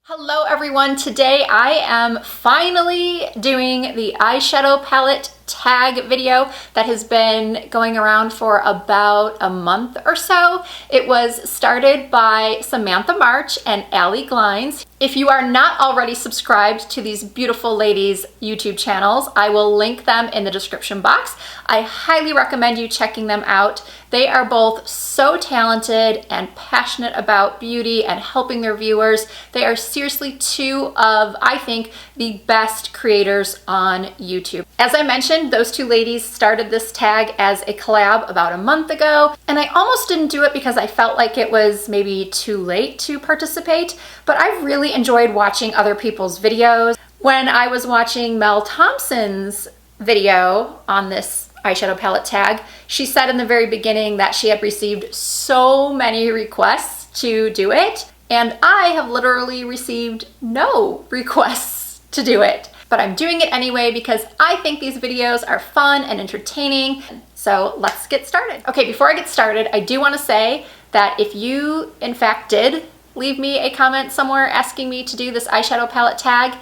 Hello everyone, today I am finally doing the eyeshadow palette tag video that has been going around for about a month or so. It was started by Samantha March and Allie Glines. If you are not already subscribed to these beautiful ladies' YouTube channels, I will link them in the description box. I highly recommend you checking them out. They are both so talented and passionate about beauty and helping their viewers. They are seriously two of, I think, the best creators on YouTube. As I mentioned, those two ladies started this tag as a collab about a month ago, and I almost didn't do it because I felt like it was maybe too late to participate, but I've really enjoyed watching other people's videos. When I was watching Mel Thompson's video on this eyeshadow palette tag, she said in the very beginning that she had received so many requests to do it, and I have literally received no requests to do it. But I'm doing it anyway because I think these videos are fun and entertaining. So let's get started. Okay, before I get started, I do want to say that if you in fact did leave me a comment somewhere asking me to do this eyeshadow palette tag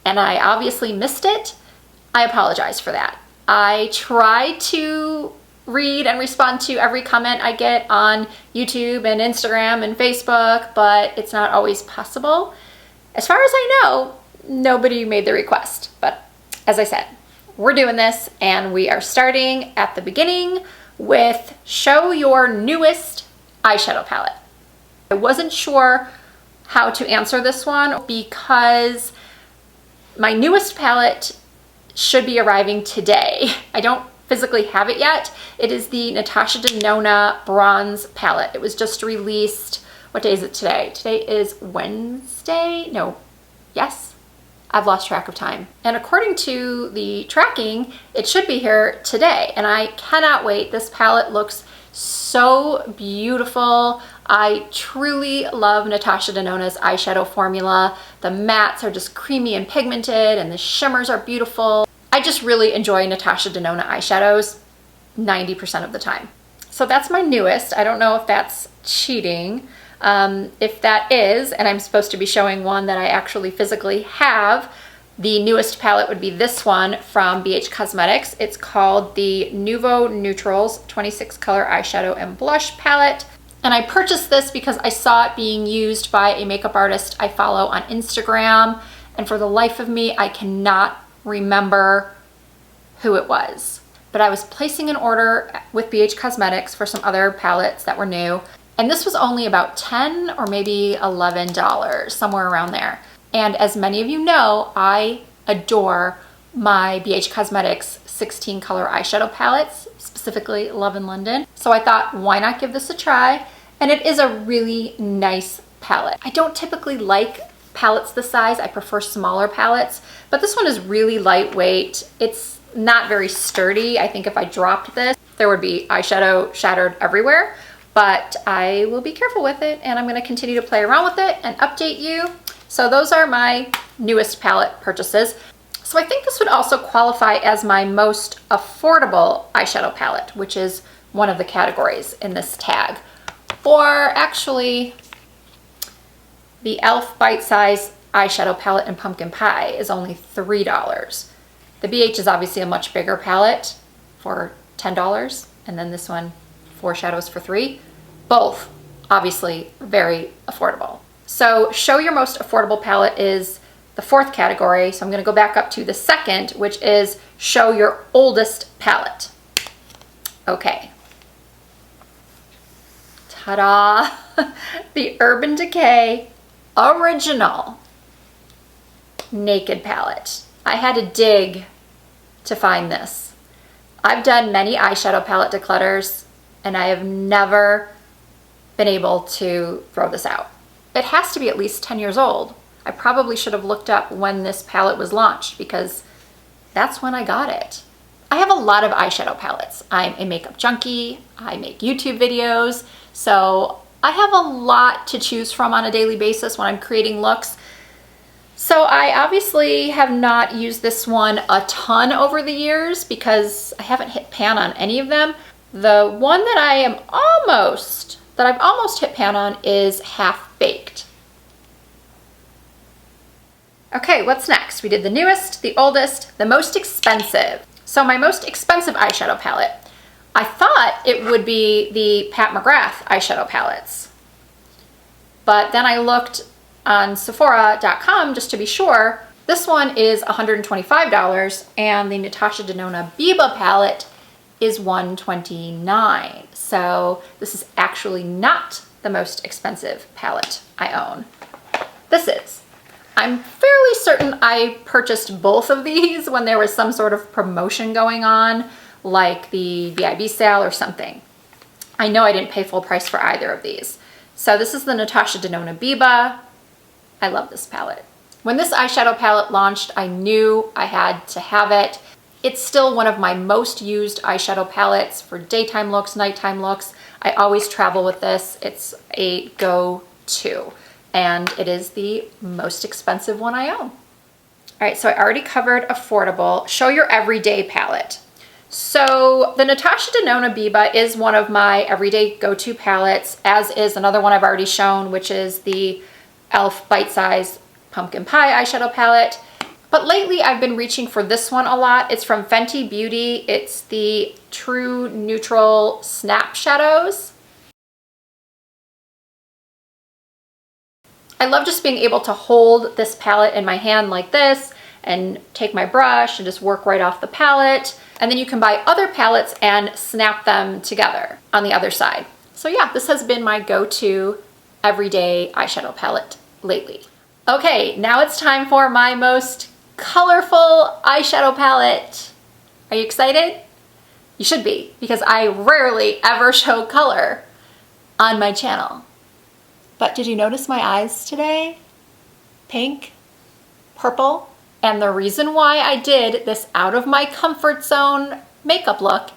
and I obviously missed it, I apologize for that. I try to read and respond to every comment I get on YouTube and Instagram and Facebook, but it's not always possible. As far as I know, nobody made the request, but as I said, we're doing this and we are starting at the beginning with show your newest eyeshadow palette. I wasn't sure how to answer this one because my newest palette should be arriving today. I don't physically have it yet. It is the Natasha Denona Bronze palette. It was just released, what day is it today? Today is Wednesday? No, yes? I've lost track of time. And according to the tracking, it should be here today. And I cannot wait. This palette looks so beautiful. I truly love Natasha Denona's eyeshadow formula. The mattes are just creamy and pigmented and the shimmers are beautiful. I just really enjoy Natasha Denona eyeshadows 90% of the time. So that's my newest. I don't know if that's cheating. If that is, and I'm supposed to be showing one that I actually physically have, the newest palette would be this one from BH Cosmetics. It's called the Nouveau Neutrals 26 color eyeshadow and blush palette. And I purchased this because I saw it being used by a makeup artist I follow on Instagram. And for the life of me, I cannot remember who it was. But I was placing an order with BH Cosmetics for some other palettes that were new. And this was only about $10 or maybe $11, somewhere around there. And as many of you know, I adore my BH Cosmetics 16 color eyeshadow palettes, specifically Love in London. So I thought, why not give this a try? And it is a really nice palette. I don't typically like palettes this size. I prefer smaller palettes, but this one is really lightweight. It's not very sturdy. I think if I dropped this, there would be eyeshadow shattered everywhere. But I will be careful with it and I'm going to continue to play around with it and update you. So those are my newest palette purchases. So I think this would also qualify as my most affordable eyeshadow palette, which is one of the categories in this tag. Or actually, the e.l.f. Bite Size eyeshadow palette in Pumpkin Pie is only $3. The BH is obviously a much bigger palette for $10, and then this one, 4 shadows for $3. Both obviously very affordable. So show your most affordable palette is the 4th category. So I'm going to go back up to the 2nd, which is show your oldest palette. Okay. Ta-da! The Urban Decay Original Naked Palette. I had to dig to find this. I've done many eyeshadow palette declutters and I have never been able to throw this out. It has to be at least 10 years old. I probably should have looked up when this palette was launched because that's when I got it. I have a lot of eyeshadow palettes. I'm a makeup junkie. I make YouTube videos. So I have a lot to choose from on a daily basis when I'm creating looks. So I obviously have not used this one a ton over the years because I haven't hit pan on any of them. The one that I've almost hit pan on is Half Baked. Okay, what's next? We did the newest, the oldest, the most expensive. So my most expensive eyeshadow palette, I thought it would be the Pat McGrath eyeshadow palettes. But then I looked on Sephora.com just to be sure. This one is $125 and the Natasha Denona Biba palette is $129. So this is actually not the most expensive palette I own. This is. I'm fairly certain I purchased both of these when there was some sort of promotion going on, like the VIB sale or something. I know I didn't pay full price for either of these. So this is the Natasha Denona Biba. I love this palette. When this eyeshadow palette launched, I knew I had to have it. It's still one of my most used eyeshadow palettes for daytime looks, nighttime looks. I always travel with this. It's a go-to. And it is the most expensive one I own. All right, so I already covered affordable. Show your everyday palette. So the Natasha Denona Biba is one of my everyday go-to palettes, as is another one I've already shown, which is the e.l.f. Bite Size Pumpkin Pie eyeshadow palette. But lately I've been reaching for this one a lot. It's from Fenty Beauty. It's the True Neutral Snap Shadows. I love just being able to hold this palette in my hand like this and take my brush and just work right off the palette. And then you can buy other palettes and snap them together on the other side. So yeah, this has been my go-to everyday eyeshadow palette lately. Okay, now it's time for my most colorful eyeshadow palette. Are you excited? You should be, because I rarely ever show color on my channel. But did you notice my eyes today? Pink, purple. And the reason why I did this out of my comfort zone makeup look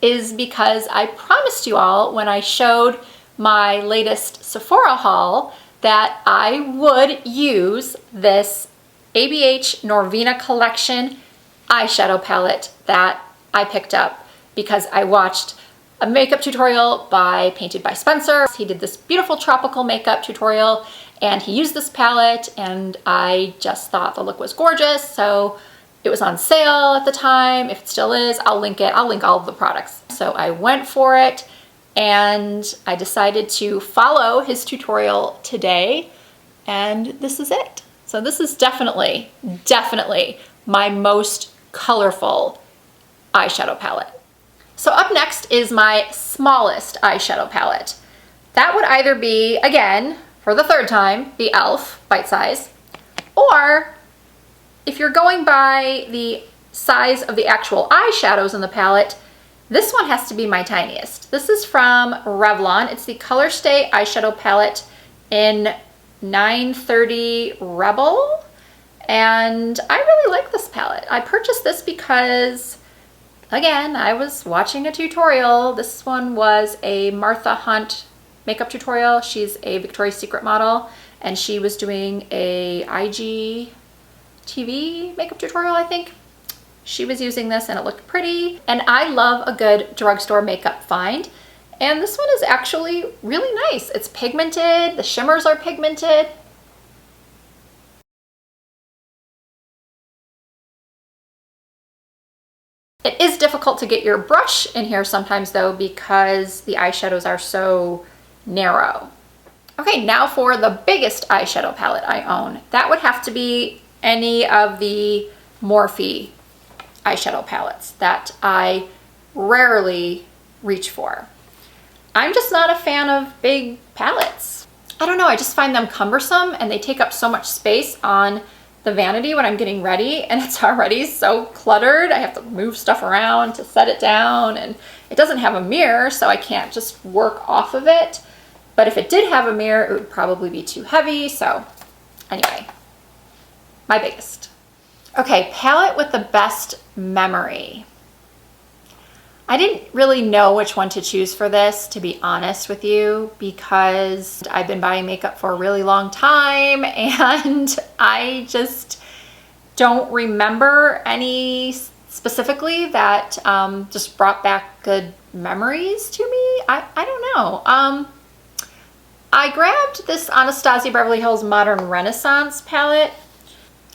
is because I promised you all when I showed my latest Sephora haul that I would use this ABH Norvina Collection eyeshadow palette that I picked up because I watched a makeup tutorial by Painted by Spencer. He did this beautiful tropical makeup tutorial and he used this palette and I just thought the look was gorgeous. So it was on sale at the time. If it still is, I'll link it. I'll link all of the products. So I went for it and I decided to follow his tutorial today and this is it. So this is definitely my most colorful eyeshadow palette. So up next is my smallest eyeshadow palette. That would either be, again, for the third time, the e.l.f. Bite Size, or if you're going by the size of the actual eyeshadows in the palette, this one has to be my tiniest. This is from Revlon. It's the Color Stay eyeshadow palette in 930 Rebel, and I really like this palette. I purchased this because, again, I was watching a tutorial. This one was a Martha Hunt makeup tutorial. She's a Victoria's Secret model and she was doing a IGTV makeup tutorial, I think. She was using this and it looked pretty. And I love a good drugstore makeup find. And this one is actually really nice. It's pigmented, the shimmers are pigmented. It is difficult to get your brush in here sometimes though because the eyeshadows are so narrow. Okay, now for the biggest eyeshadow palette I own. That would have to be any of the Morphe eyeshadow palettes that I rarely reach for. I'm just not a fan of big palettes. I don't know, I just find them cumbersome and they take up so much space on the vanity when I'm getting ready and it's already so cluttered. I have to move stuff around to set it down and it doesn't have a mirror so I can't just work off of it. But if it did have a mirror, it would probably be too heavy. So anyway, my biggest. Okay, palette with the best memory. I didn't really know which one to choose for this, to be honest with you, because I've been buying makeup for a really long time and I just don't remember any specifically that just brought back good memories to me. I don't know. I grabbed this Anastasia Beverly Hills Modern Renaissance palette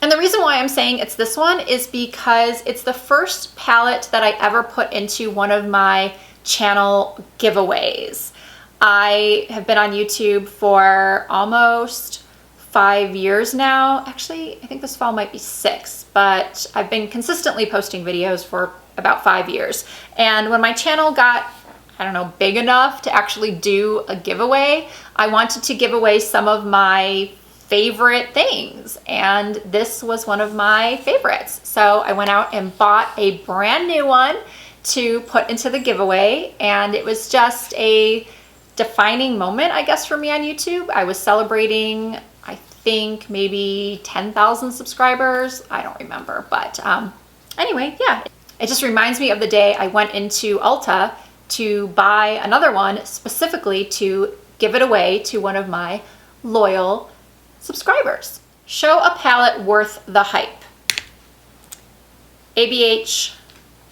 And the reason why I'm saying it's this one is because it's the first palette that I ever put into one of my channel giveaways. I have been on YouTube for almost 5 years now. Actually, I think this fall might be 6, but I've been consistently posting videos for about 5 years. And when my channel got, I don't know, big enough to actually do a giveaway, I wanted to give away some of my favorite things, and this was one of my favorites. So I went out and bought a brand new one to put into the giveaway, and it was just a defining moment, I guess, for me on YouTube. I was celebrating, I think, maybe 10,000 subscribers. I don't remember, but anyway, yeah. It just reminds me of the day I went into Ulta to buy another one specifically to give it away to one of my loyal subscribers. Show a palette worth the hype. ABH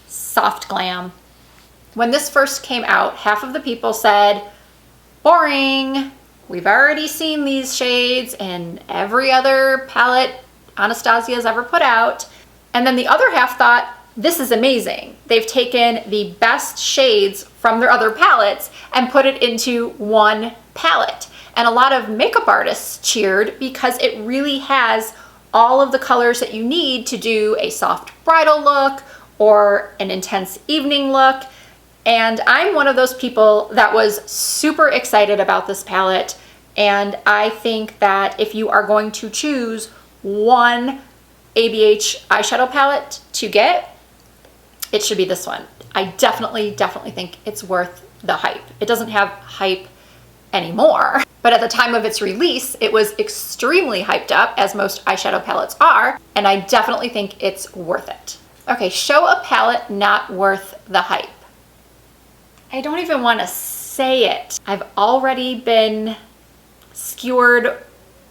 Soft Glam. When this first came out, half of the people said, boring. We've already seen these shades in every other palette Anastasia's ever put out. And then the other half thought, this is amazing. They've taken the best shades from their other palettes and put it into one palette. And a lot of makeup artists cheered because it really has all of the colors that you need to do a soft bridal look or an intense evening look. And I'm one of those people that was super excited about this palette. And I think that if you are going to choose one ABH eyeshadow palette to get, it should be this one. I definitely think it's worth the hype. It doesn't have hype anymore, but at the time of its release, it was extremely hyped up, as most eyeshadow palettes are, and I definitely think it's worth it. Okay, show a palette not worth the hype. I don't even want to say it. I've already been skewered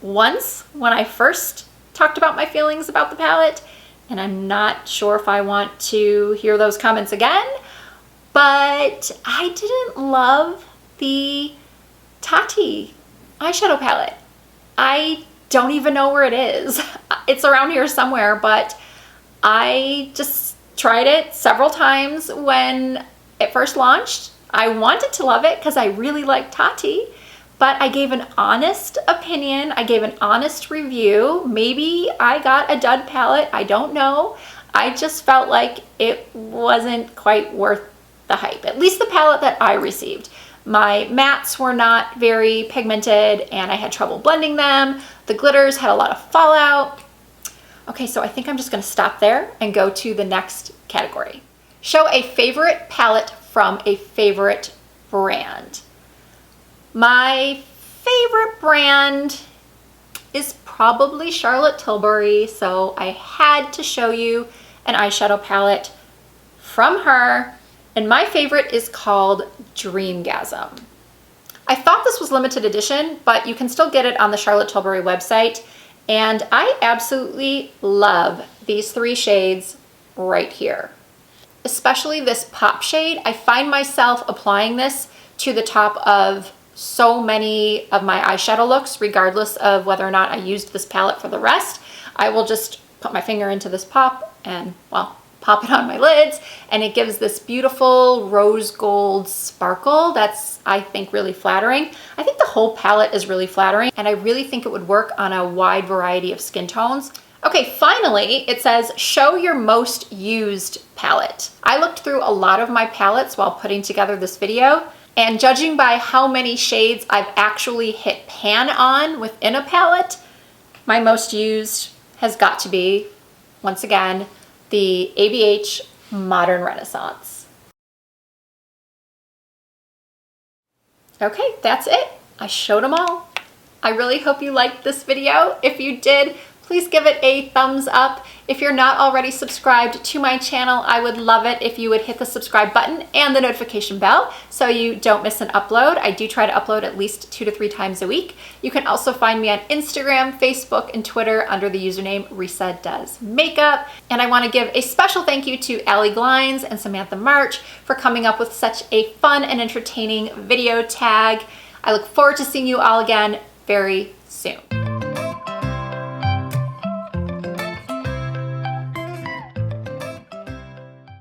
once when I first talked about my feelings about the palette, and I'm not sure if I want to hear those comments again, but I didn't love the Tati eyeshadow palette. I don't even know where it is. It's around here somewhere, but I just tried it several times when it first launched. I wanted to love it because I really like Tati, but I gave an honest opinion. I gave an honest review. Maybe I got a dud palette. I don't know. I just felt like it wasn't quite worth the hype, at least the palette that I received. My mattes were not very pigmented and I had trouble blending them. The glitters had a lot of fallout. Okay, so I think I'm just gonna stop there and go to the next category. Show a favorite palette from a favorite brand. My favorite brand is probably Charlotte Tilbury, so I had to show you an eyeshadow palette from her. And my favorite is called Dreamgasm. I thought this was limited edition, but you can still get it on the Charlotte Tilbury website. And I absolutely love these 3 shades right here. Especially this pop shade. I find myself applying this to the top of so many of my eyeshadow looks, regardless of whether or not I used this palette for the rest. I will just put my finger into this pop and, well, pop it on my lids, and it gives this beautiful rose gold sparkle that's, I think, really flattering. I think the whole palette is really flattering, and I really think it would work on a wide variety of skin tones. Okay, finally, it says, show your most used palette. I looked through a lot of my palettes while putting together this video, and judging by how many shades I've actually hit pan on within a palette, my most used has got to be, once again, the ABH Modern Renaissance. Okay, that's it. I showed them all. I really hope you liked this video. If you did, please give it a thumbs up. If you're not already subscribed to my channel, I would love it if you would hit the subscribe button and the notification bell so you don't miss an upload. I do try to upload at least 2 to 3 times a week. You can also find me on Instagram, Facebook, and Twitter under the username Risa Does Makeup. And I want to give a special thank you to Allie Glines and Samantha for coming up with such a fun and entertaining video tag. I look forward to seeing you all again very soon.